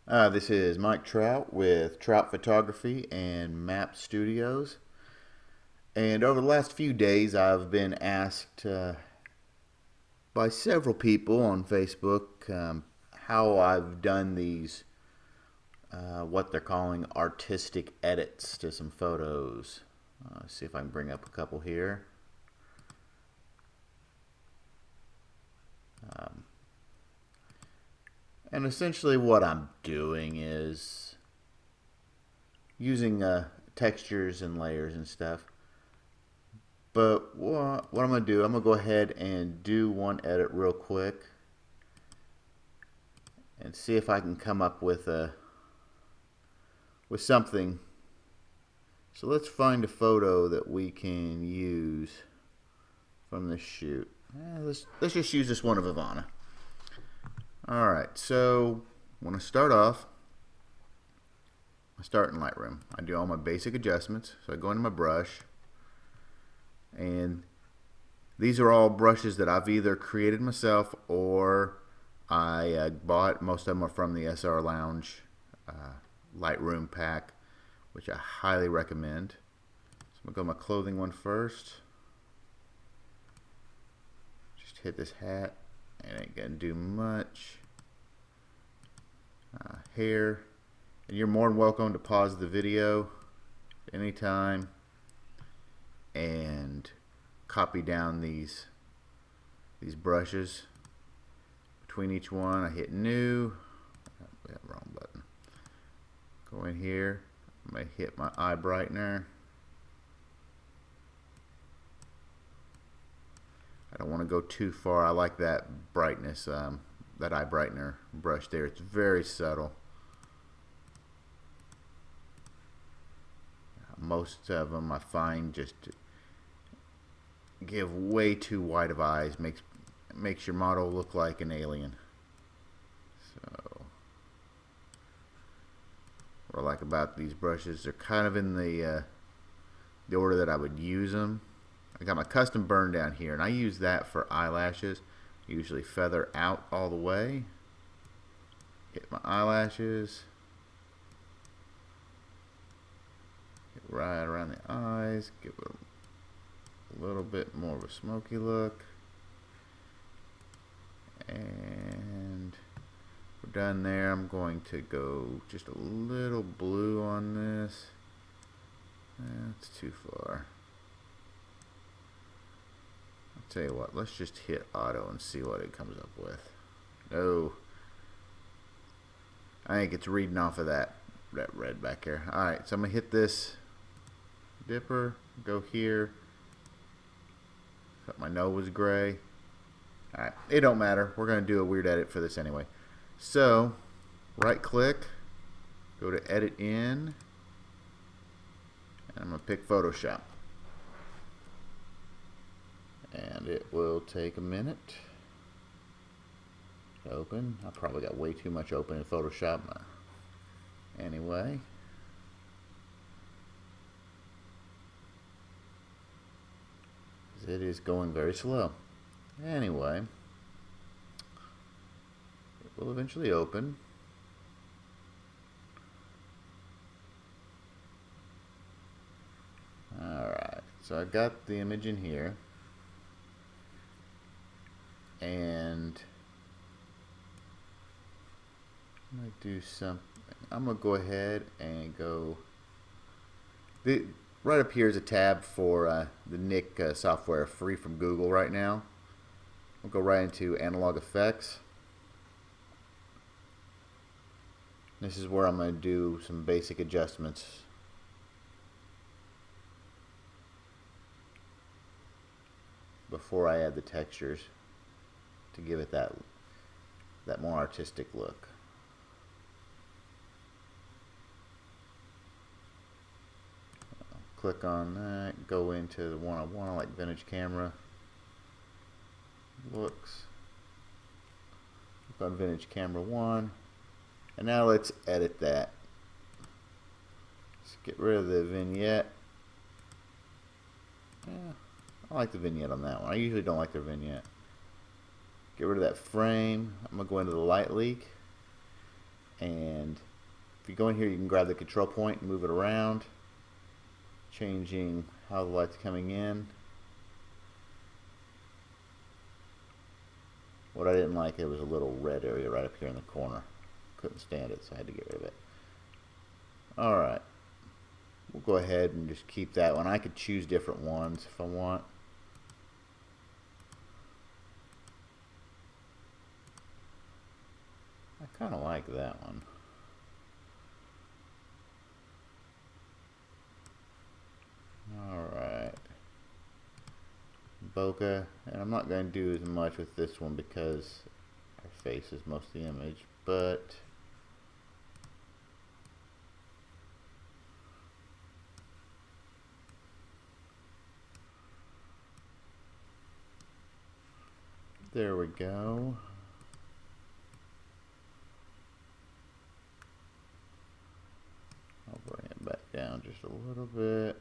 This is Mike Troutt with Troutt Photography and Map Studios. And over the last few days, I've been asked by several people on Facebook how I've done these, what they're calling artistic edits to some photos. Let's see if I can bring up a couple here. And essentially what I'm doing is using textures and layers and stuff. But what I'm going to do, I'm going to go ahead and do one edit real quick and see if I can come up with something. So let's find a photo that we can use from this shoot. Let's just use this one of Ivana. Alright, so when I start off, I start in Lightroom. I do all my basic adjustments. So I go into my brush, and these are all brushes that I've either created myself or I bought. Most of them are from the SR Lounge Lightroom pack, which I highly recommend. So I'm going to go to my clothing one first. Just hit this hat. It ain't gonna do much. Hair, and you're more than welcome to pause the video anytime and copy down these brushes. Between each one, I hit new. Wrong button. Go in here. I'm gonna hit my eye brightener. I don't want to go too far. I like that brightness, that eye brightener brush there. It's very subtle. Most of them I find just give way too wide of eyes. Makes your model look like an alien. So what I like about these brushes, they're kind of in the order that I would use them. I got my custom burn down here, and I use that for eyelashes. Usually feather out all the way. Hit my eyelashes. Get right around the eyes. Give it a little bit more of a smoky look. And we're done there. I'm going to go just a little blue on this. That's too far. Tell you what, let's just hit auto and see what it comes up with. No, I think it's reading off of that red back here. Alright, so I'm going to hit this dipper, go here. Thought my nose was gray. Alright, it don't matter. We're going to do a weird edit for this anyway. So, right click, go to edit in, and I'm going to pick Photoshop. And it will take a minute to open. I probably got way too much open in Photoshop. Anyway. It is going very slow. Anyway. It will eventually open. Alright. So I got the image in here. And I'm going to do something. I'm going to go ahead and go. Right up here is a tab for the Nik software, free from Google right now. We'll go right into analog effects. This is where I'm going to do some basic adjustments. Before I add the textures, to give it that more artistic look. Click on that, go into the one I want. I like vintage camera looks. Click on vintage camera 1, and now let's edit that. Let's get rid of the vignette. Yeah, I like the vignette on that one. I usually don't like the vignette. Get rid of that frame. I'm going to go into the light leak, And if you go in here, you can grab the control point and move it around, changing how the light's coming in. What I didn't like, it was a little red area right up here in the corner. Couldn't stand it, so I had to get rid of it. Alright, we'll go ahead and just keep that one. I could choose different ones if I want. I kind of like that one. Alright. Bokeh, and I'm not going to do as much with this one because our face is most of the image, but there we go. I'll bring it back down just a little bit.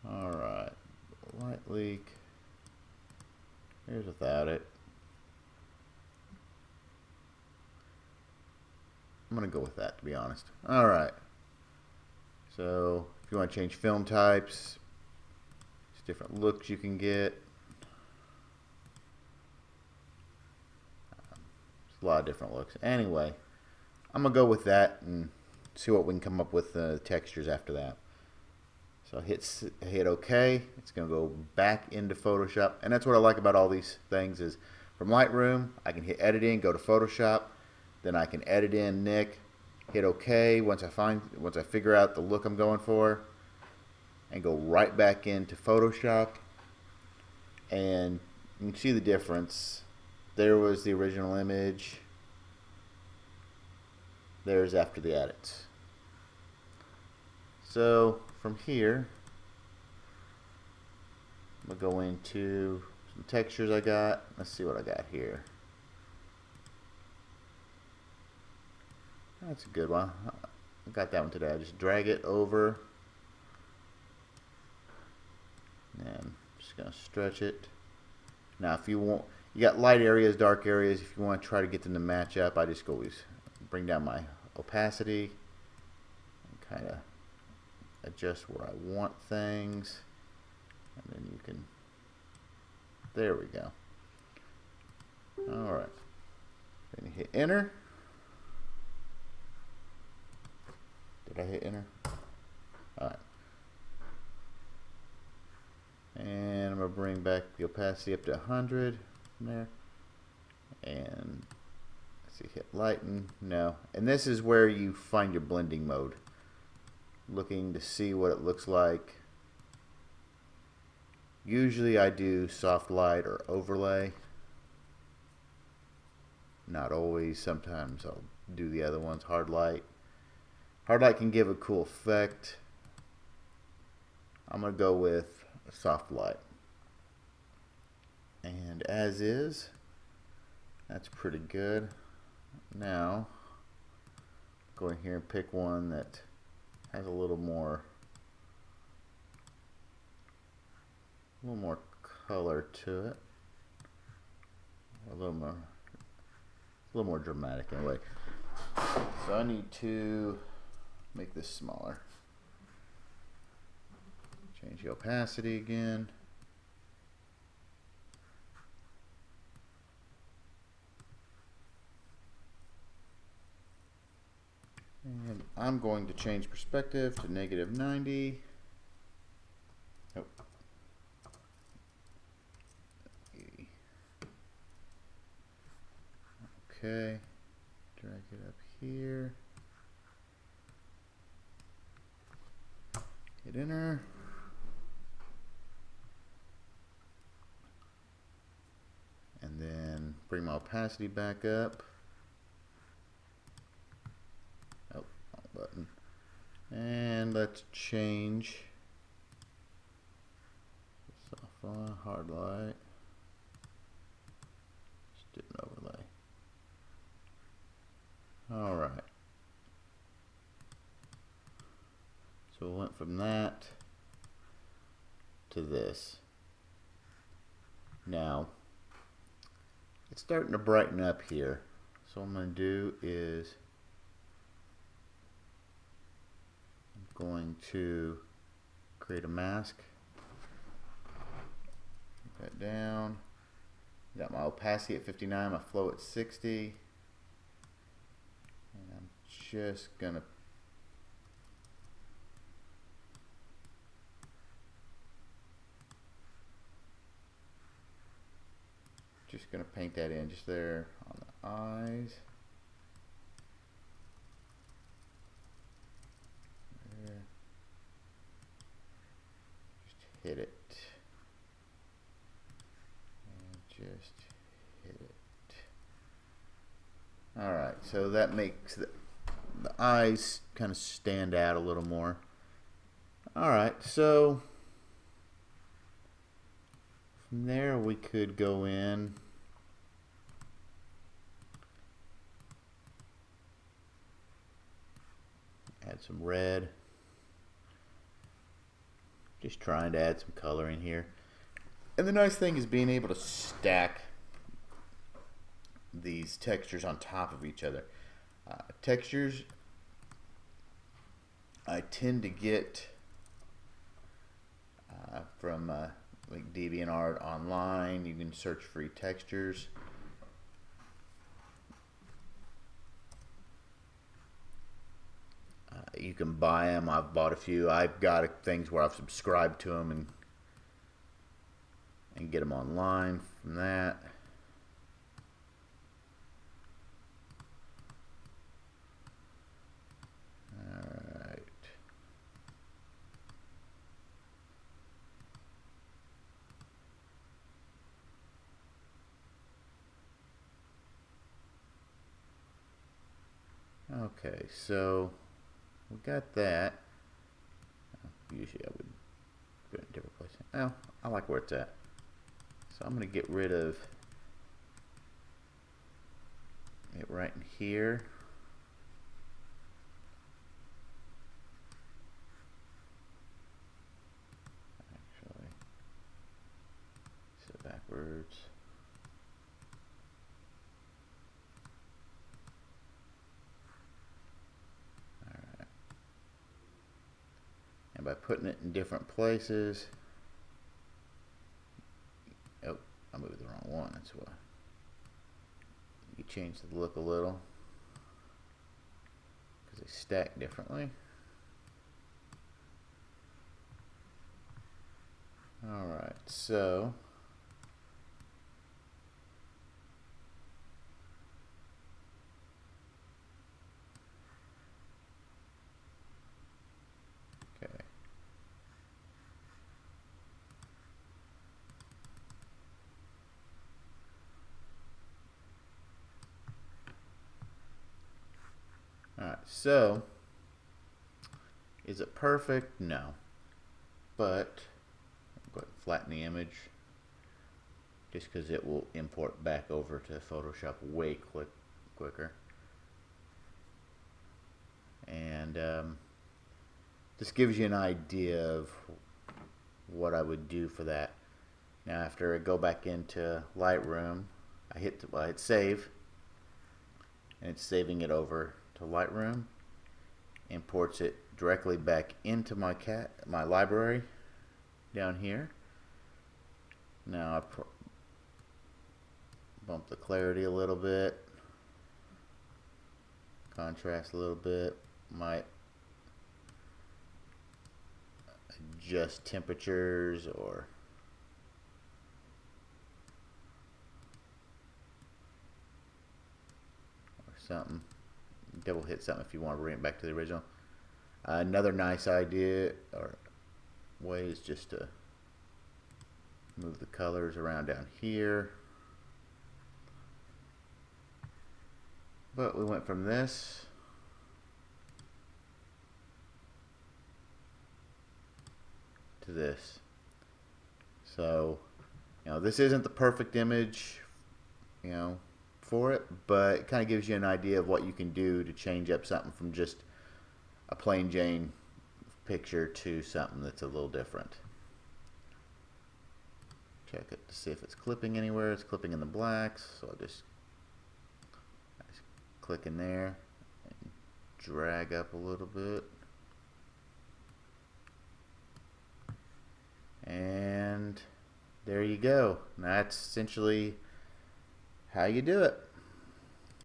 Alright, light leak. Here's without it. I'm going to go with that, to be honest. Alright. So, if you want to change film types, there's different looks you can get. There's a lot of different looks. Anyway, I'm going to go with that and see what we can come up with textures after that. So I hit OK. It's going to go back into Photoshop. And that's what I like about all these things is from Lightroom, I can hit editing, go to Photoshop. Then I can edit in Nik, hit OK once I figure out the look I'm going for, and go right back into Photoshop. And you can see the difference. There was the original image. There's after the edits. So from here, I'm going to go into some textures I got. Let's see what I got here. That's a good one. I got that one today. I just drag it over. And I'm just going to stretch it. Now if you want, you got light areas, dark areas. If you want to try to get them to match up, I just always bring down my opacity and kind of adjust where I want things, and then you can, there we go. Alright, then you hit enter. Did I hit enter? Alright, and I'm going to bring back the opacity up to 100 from there, and let's see, hit lighten, no, and this is where you find your blending mode. Looking to see what it looks like. Usually I do soft light or overlay. Not always. Sometimes I'll do the other ones, hard light. Hard light can give a cool effect. I'm going to go with soft light. And as is, that's pretty good. Now, go in here and pick one that has a little more color to it, a little more dramatic anyway. So I need to make this smaller. Change the opacity again. And I'm going to change perspective to -90. Oh. Okay. Drag it up here. Hit enter. And then bring my opacity back up. Button, and let's change soft light, hard light, just do an overlay. Alright, so we went from that to this. Now it's starting to brighten up here, So what I'm going to do is I'm going to create a mask. Put that down. Got my opacity at 59, my flow at 60. And I'm just going to paint that in just there on the eyes. There. Just hit it. And just hit it. Alright, so that makes the eyes kind of stand out a little more. Alright, so from there we could go in add some red. Just trying to add some color in here. And the nice thing is being able to stack these textures on top of each other. Textures I tend to get from like DeviantArt online. You can search free textures. You can buy them. I've bought a few. I've got things where I've subscribed to them and get them online from that. Alright. Okay, so we got that. Usually I would go in a different place. Well, I like where it's at. So I'm going to get rid of it right in here. Actually, set backwards. And by putting it in different places, oh, I moved the wrong one, that's why. You change the look a little, because they stack differently. Alright, so alright, so is it perfect? No. But I'm going to flatten the image just because it will import back over to Photoshop way quicker. And this gives you an idea of what I would do for that. Now after I go back into Lightroom, I hit save, and it's saving it over to Lightroom, imports it directly back into my library down here. Now I bump the clarity a little bit, contrast a little bit, might adjust temperatures or something. Double hit something if you want to bring it back to the original. Another nice idea or way is just to move the colors around down here. But we went from this to this. So, this isn't the perfect image, for it, but it kind of gives you an idea of what you can do to change up something from just a plain Jane picture to something that's a little different. Check it to see if it's clipping anywhere. It's clipping in the blacks, so I just click in there and drag up a little bit. And there you go. That's essentially how you do it.